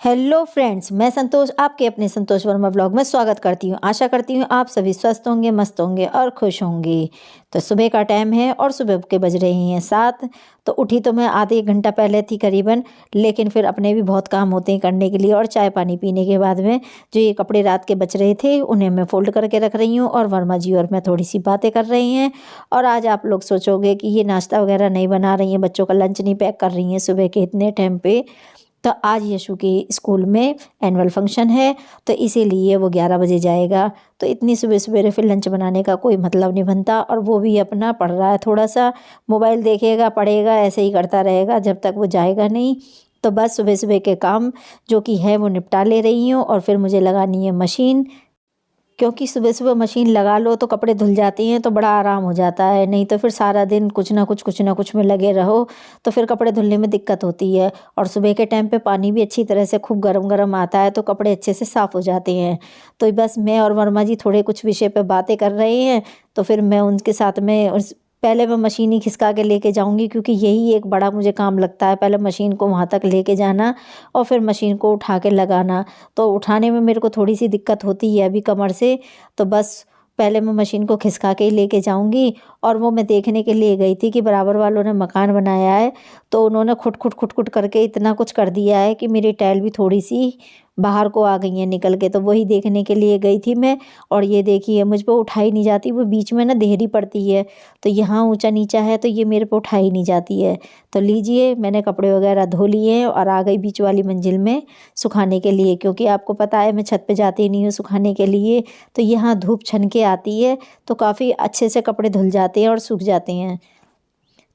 Hello friends, मैं संतोष आपके अपने संतोष वर्मा ब्लॉग में स्वागत करती हूँ। आशा करती हूँ आप सभी स्वस्थ होंगे, मस्त होंगे और खुश होंगे। तो सुबह का टाइम है और सुबह के बज रहे हैं 7। तो उठी तो मैं आधे एक घंटा पहले थी करीबन, लेकिन फिर अपने भी बहुत काम होते हैं करने के लिए। और चाय पानी पीने के बाद में जो ये कपड़े रात के बच रहे थे उन्हें मैं फोल्ड करके रख रही हूँ और वर्मा जी और मैं थोड़ी सी बातें कर रही हैं। और आज आप लोग सोचोगे कि ये नाश्ता वगैरह नहीं बना रही हैं, बच्चों का लंच नहीं पैक कर रही हैं सुबह के इतने टाइम पे। तो आज यशु के स्कूल में एनुअल फंक्शन है, तो इसीलिए वो 11 बजे जाएगा। तो इतनी सुबह सवेरे फिर लंच बनाने का कोई मतलब नहीं बनता। और वो भी अपना पढ़ रहा है, थोड़ा सा मोबाइल देखेगा, पढ़ेगा, ऐसे ही करता रहेगा जब तक वो जाएगा नहीं। तो बस सुबह सुबह के काम जो कि है वो निपटा ले रही हूँ। और फिर मुझे लगानी है मशीन, क्योंकि सुबह सुबह मशीन लगा लो तो कपड़े धुल जाते हैं तो बड़ा आराम हो जाता है। नहीं तो फिर सारा दिन कुछ ना कुछ में लगे रहो तो फिर कपड़े धुलने में दिक्कत होती है। और सुबह के टाइम पे पानी भी अच्छी तरह से खूब गरम गरम आता है तो कपड़े अच्छे से साफ़ हो जाते हैं। तो बस मैं और वर्मा जी थोड़े कुछ विषय पे बातें कर रहे हैं। तो फिर मैं उनके साथ में पहले मैं मशीन ही खिसका के लेके जाऊंगी, क्योंकि यही एक बड़ा मुझे काम लगता है, पहले मशीन को वहाँ तक लेके जाना और फिर मशीन को उठा के लगाना। तो उठाने में मेरे को थोड़ी सी दिक्कत होती है अभी कमर से। तो बस पहले मैं मशीन को खिसका के ही लेके जाऊंगी। और वो मैं देखने के लिए गई थी कि बराबर वालों ने मकान बनाया है, तो उन्होंने खुट खुट करके इतना कुछ कर दिया है कि मेरी टाइल भी थोड़ी सी बाहर को आ गई है निकल के। तो वही देखने के लिए गई थी मैं। और ये देखिए मुझ पर उठाई नहीं जाती, वो बीच में ना देहरी पड़ती है, तो यहाँ ऊंचा नीचा है तो ये मेरे पे उठाई नहीं जाती है। तो लीजिए, मैंने कपड़े वगैरह धो लिए हैं और आ गई बीच वाली मंजिल में सुखाने के लिए, क्योंकि आपको पता है मैं छत पे जाती नहीं हूँ सुखाने के लिए। तो यहाँ धूप छन के आती है तो काफ़ी अच्छे से कपड़े धुल जाते हैं और सूख जाते हैं।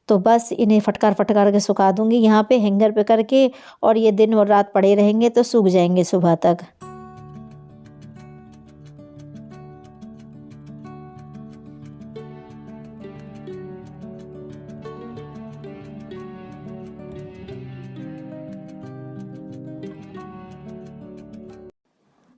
तो बस इन्हें फटकार फटकार के सुखा दूंगी यहाँ पे हैंगर पे करके। और ये दिन और रात पड़े रहेंगे तो सूख जाएंगे सुबह तक।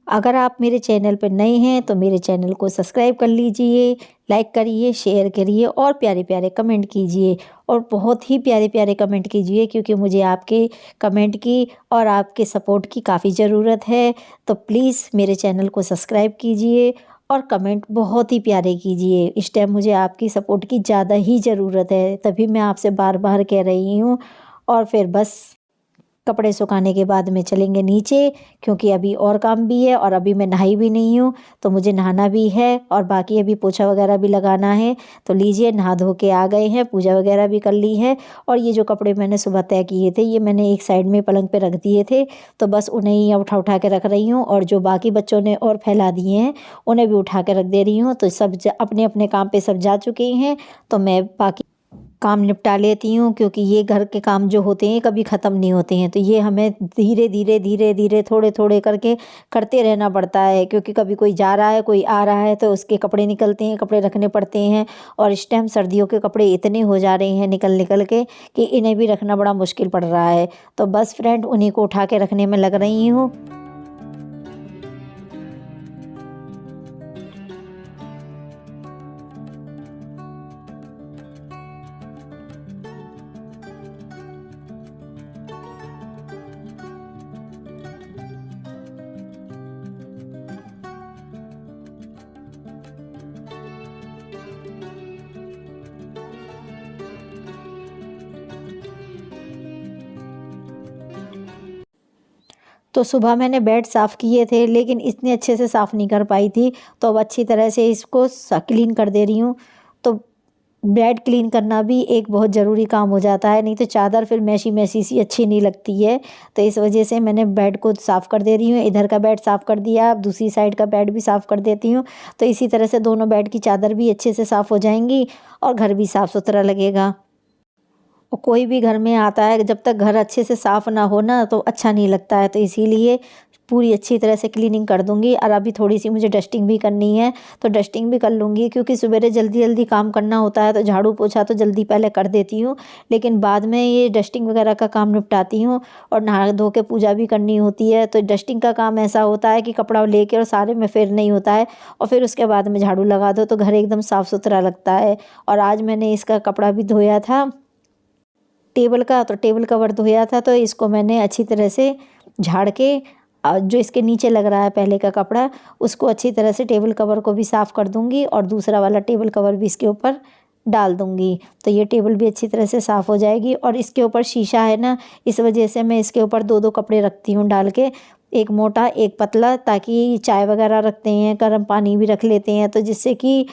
अगर आप मेरे चैनल पर नए हैं तो मेरे चैनल को सब्सक्राइब कर लीजिए, लाइक करिए, शेयर करिए और प्यारे प्यारे कमेंट कीजिए। और बहुत ही प्यारे प्यारे कमेंट कीजिए, क्योंकि मुझे आपके कमेंट की और आपके सपोर्ट की काफ़ी ज़रूरत है। तो प्लीज़ मेरे चैनल को सब्सक्राइब कीजिए और कमेंट बहुत ही प्यारे कीजिए। इस टाइम मुझे आपकी सपोर्ट की ज़्यादा ही ज़रूरत है, तभी मैं आपसे बार बार कह रही हूँ। और फिर बस कपड़े सुखाने के बाद में चलेंगे नीचे, क्योंकि अभी और काम भी है और अभी मैं नहाई भी नहीं हूँ, तो मुझे नहाना भी है और बाकी अभी पोछा वगैरह भी लगाना है। तो लीजिए, नहा धो के आ गए हैं, पूजा वगैरह भी कर ली है। और ये जो कपड़े मैंने सुबह तय किए थे ये मैंने एक साइड में पलंग पे रख दिए थे, तो बस उन्हें ही उठा उठा के रख रही हूँ। और जो बाकी बच्चों ने और फैला दिए हैं उन्हें भी उठा के रख दे रही हूँ। तो सब अपने अपने काम पे सब जा चुके हैं, तो मैं बाकी काम निपटा लेती हूँ, क्योंकि ये घर के काम जो होते हैं कभी ख़त्म नहीं होते हैं। तो ये हमें धीरे धीरे धीरे धीरे थोड़े थोड़े करके करते रहना पड़ता है, क्योंकि कभी कोई जा रहा है, कोई आ रहा है, तो उसके कपड़े निकलते हैं, कपड़े रखने पड़ते हैं। और इस टाइम सर्दियों के कपड़े इतने हो जा रहे हैं निकल निकल के कि इन्हें भी रखना बड़ा मुश्किल पड़ रहा है। तो बस फ्रेंड, उन्हीं को उठा के रखने में लग रही हूँ। तो सुबह मैंने बेड साफ़ किए थे, लेकिन इतने अच्छे से साफ़ नहीं कर पाई थी, तो अब अच्छी तरह से इसको क्लीन कर दे रही हूँ। तो बेड क्लीन करना भी एक बहुत ज़रूरी काम हो जाता है, नहीं तो चादर फिर मैसी मैसी सी अच्छी नहीं लगती है। तो इस वजह से मैंने बेड को साफ़ कर दे रही हूँ। इधर का बेड साफ़ कर दिया, अब दूसरी साइड का बेड भी साफ़ कर देती हूँ। तो इसी तरह से दोनों बेड की चादर भी अच्छे से साफ़ हो जाएंगी और घर भी साफ़ सुथरा लगेगा। और कोई भी घर में आता है, जब तक घर अच्छे से साफ़ ना हो ना तो अच्छा नहीं लगता है। तो इसीलिए पूरी अच्छी तरह से क्लीनिंग कर दूंगी। और अभी थोड़ी सी मुझे डस्टिंग भी करनी है, तो डस्टिंग भी कर लूँगी, क्योंकि सवेरे जल्दी जल्दी काम करना होता है। तो झाड़ू पोछा तो जल्दी पहले कर देती हूँ, लेकिन बाद में ये डस्टिंग वगैरह का काम निपटाती हूँ। और नहा धो के पूजा भी करनी होती है। तो डस्टिंग का काम ऐसा होता है कि कपड़ा लेके और सारे में फिर नहीं होता है, और फिर उसके बाद में झाड़ू लगा दो तो घर एकदम साफ़ सुथरा लगता है। और आज मैंने इसका कपड़ा भी धोया था, टेबल का, तो टेबल कवर धोया था, तो इसको मैंने अच्छी तरह से झाड़ के जो इसके नीचे लग रहा है पहले का कपड़ा, उसको अच्छी तरह से टेबल कवर को भी साफ़ कर दूँगी और दूसरा वाला टेबल कवर भी इसके ऊपर डाल दूँगी। तो ये टेबल भी अच्छी तरह से साफ़ हो जाएगी। और इसके ऊपर शीशा है ना, इस वजह से मैं इसके ऊपर 2-2 कपड़े रखती हूँ डाल के, एक मोटा एक पतला, ताकि चाय वगैरह रखते हैं, गर्म पानी भी रख लेते हैं, तो जिससे कि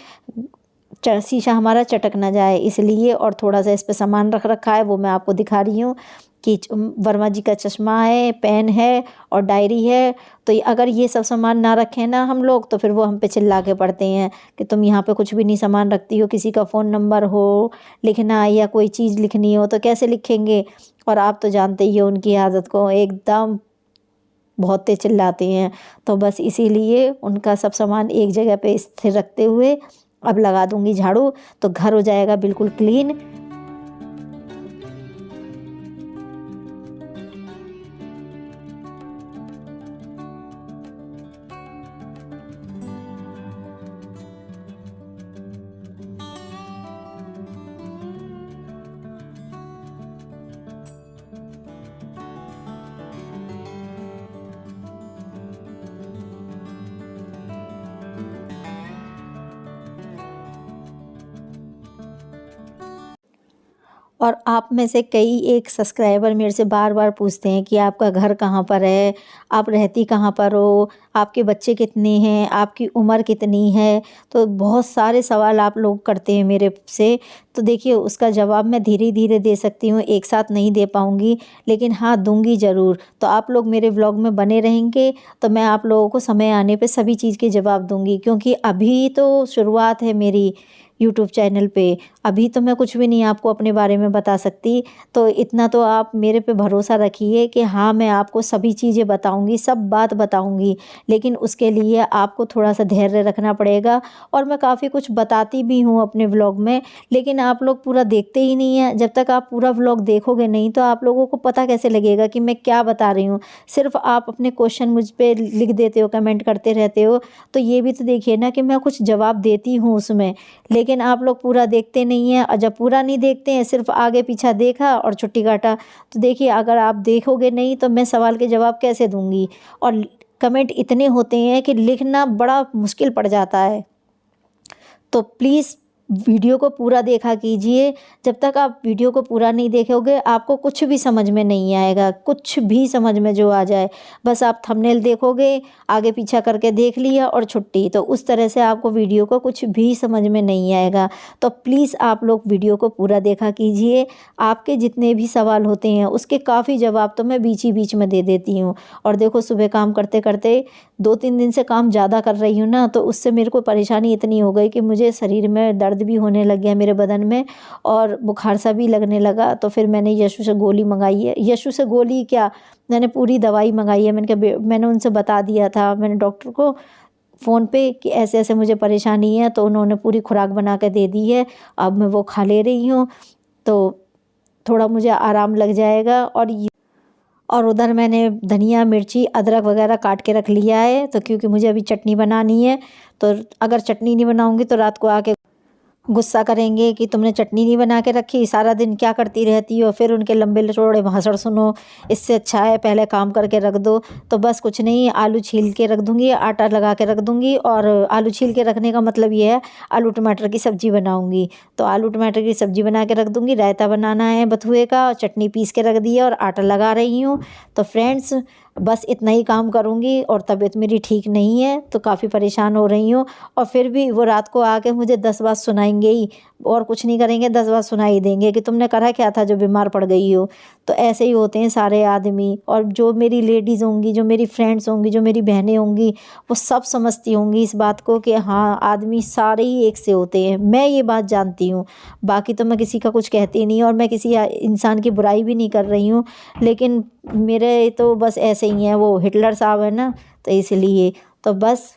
शीशा हमारा चटक ना जाए इसलिए। और थोड़ा सा इस पे सामान रख रखा है, वो मैं आपको दिखा रही हूँ कि वर्मा जी का चश्मा है, पेन है और डायरी है। तो अगर ये सब सामान ना रखें ना हम लोग, तो फिर वो हम पे चिल्ला के पड़ते हैं कि तुम यहाँ पे कुछ भी नहीं सामान रखती हो। किसी का फ़ोन नंबर हो लिखना या कोई चीज़ लिखनी हो तो कैसे लिखेंगे। और आप तो जानते ही हो उनकी आदत को, एकदम बहुत तेज चिल्लाते हैं। तो बस इसीलिए उनका सब सामान एक जगह पे स्थिर रखते हुए अब लगा दूँगी झाड़ू, तो घर हो जाएगा बिल्कुल क्लीन। और आप में से कई एक सब्सक्राइबर मेरे से बार बार पूछते हैं कि आपका घर कहाँ पर है, आप रहती कहाँ पर हो, आपके बच्चे कितने हैं, आपकी उम्र कितनी है। तो बहुत सारे सवाल आप लोग करते हैं मेरे से। तो देखिए उसका जवाब मैं धीरे धीरे दे सकती हूँ, एक साथ नहीं दे पाऊँगी, लेकिन हाँ दूँगी ज़रूर। तो आप लोग मेरे व्लॉग में बने रहेंगे तो मैं आप लोगों को समय आने पे सभी चीज़ के जवाब दूँगी, क्योंकि अभी तो शुरुआत है मेरी यूट्यूब चैनल पे। अभी तो मैं कुछ भी नहीं आपको अपने बारे में बता सकती। तो इतना तो आप मेरे पे भरोसा रखिए कि हाँ मैं आपको सभी चीज़ें बताऊँगी, सब बात बताऊँगी। लेकिन उसके लिए आपको थोड़ा सा धैर्य रखना पड़ेगा। और मैं काफ़ी कुछ बताती भी हूँ अपने व्लॉग में, लेकिन आप लोग पूरा देखते ही नहीं हैं। जब तक आप पूरा व्लॉग देखोगे नहीं तो आप लोगों को पता कैसे लगेगा कि मैं क्या बता रही हूँ। सिर्फ आप अपने क्वेश्चन मुझ पे लिख देते हो, कमेंट करते रहते हो। तो ये भी तो देखिए ना कि मैं कुछ जवाब देती हूँ उसमें, लेकिन आप लोग पूरा देखते नहीं हैं। और जब पूरा नहीं देखते हैं, सिर्फ आगे पीछा देखा और छुट्टी काटा, तो देखिए अगर आप देखोगे नहीं तो मैं सवाल के जवाब कैसे दूँगी। और कमेंट इतने होते हैं कि लिखना बड़ा मुश्किल पड़ जाता है। तो प्लीज़ वीडियो को पूरा देखा कीजिए। जब तक आप वीडियो को पूरा नहीं देखोगे आपको कुछ भी समझ में नहीं आएगा, कुछ भी समझ में जो आ जाए। बस आप थंबनेल देखोगे, आगे पीछा करके देख लिया और छुट्टी। तो उस तरह से आपको वीडियो को कुछ भी समझ में नहीं आएगा। तो प्लीज़ आप लोग वीडियो को पूरा देखा कीजिए। आपके जितने भी सवाल होते हैं उसके काफ़ी जवाब तो मैं बीच ही बीच में दे देती हूँ। और देखो सुबह काम करते करते 2-3 दिन से काम ज़्यादा कर रही हूँ ना, तो उससे मेरे को परेशानी इतनी हो गई कि मुझे शरीर में दर्द भी होने लग गया मेरे बदन में, और बुखार सा भी लगने लगा। तो फिर मैंने यशु से गोली मंगाई है, यशु से गोली क्या, मैंने पूरी दवाई मंगाई है। मैंने उनसे बता दिया था, मैंने डॉक्टर को फ़ोन पे कि ऐसे ऐसे मुझे परेशानी है, तो उन्होंने पूरी खुराक बना के दे दी है। अब मैं वो खा ले रही हूँ तो थोड़ा मुझे आराम लग जाएगा। और उधर मैंने धनिया मिर्ची अदरक वगैरह काट के रख लिया है, तो क्योंकि मुझे अभी चटनी बनानी है। तो अगर चटनी नहीं बनाऊंगी तो रात को आके गुस्सा करेंगे कि तुमने चटनी नहीं बना के रखी, सारा दिन क्या करती रहती हो। फिर उनके लंबे चौड़े भाषण सुनो, इससे अच्छा है पहले काम करके रख दो। तो बस कुछ नहीं, आलू छील के रख दूँगी, आटा लगा के रख दूँगी। और आलू छील के रखने का मतलब ये है आलू टमाटर की सब्ज़ी बनाऊँगी। तो आलू टमाटर की सब्ज़ी बना के रख दूँगी, रायता बनाना है बथुए का, चटनी पीस के रख दी है और आटा लगा रही हूँ। तो फ्रेंड्स बस इतना ही काम करूँगी। और तबीयत मेरी ठीक नहीं है तो काफ़ी परेशान हो रही हूँ। और फिर भी वो रात को आके मुझे 10 बात सुनाएंगे ही, और कुछ नहीं करेंगे, 10 बात सुना ही देंगे कि तुमने करा क्या था जो बीमार पड़ गई हो। तो ऐसे ही होते हैं सारे आदमी। और जो मेरी लेडीज़ होंगी, जो मेरी फ्रेंड्स होंगी, जो मेरी बहनें होंगी, वो सब समझती होंगी इस बात को कि हाँ आदमी सारे ही एक से होते हैं। मैं ये बात जानती हूँ, बाकी तो मैं किसी का कुछ कहती नहीं और मैं किसी इंसान की बुराई भी नहीं कर रही हूँ। लेकिन मेरे तो बस ऐसे ही हैं, वो हिटलर साहब है ना, तो इसलिए। तो बस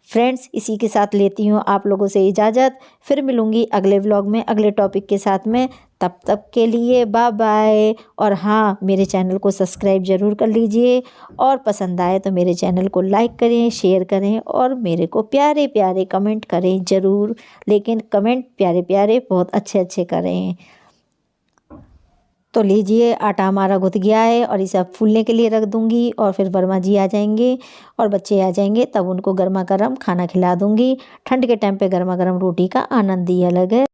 फ्रेंड्स इसी के साथ लेती हूँ आप लोगों से इजाज़त। फिर मिलूँगी अगले व्लॉग में अगले टॉपिक के साथ में। तब तक के लिए बाय बाय। और हाँ मेरे चैनल को सब्सक्राइब ज़रूर कर लीजिए, और पसंद आए तो मेरे चैनल को लाइक करें, शेयर करें और मेरे को प्यारे प्यारे कमेंट करें ज़रूर। लेकिन कमेंट प्यारे प्यारे बहुत अच्छे अच्छे करें। तो लीजिए आटा हमारा गुथ गया है और इसे अब फूलने के लिए रख दूंगी और फिर वर्मा जी आ जाएंगे और बच्चे आ जाएंगे, तब उनको गर्मा गर्म खाना खिला दूंगी। ठंड के टाइम पे गर्मा गर्म रोटी का आनंद ही अलग है।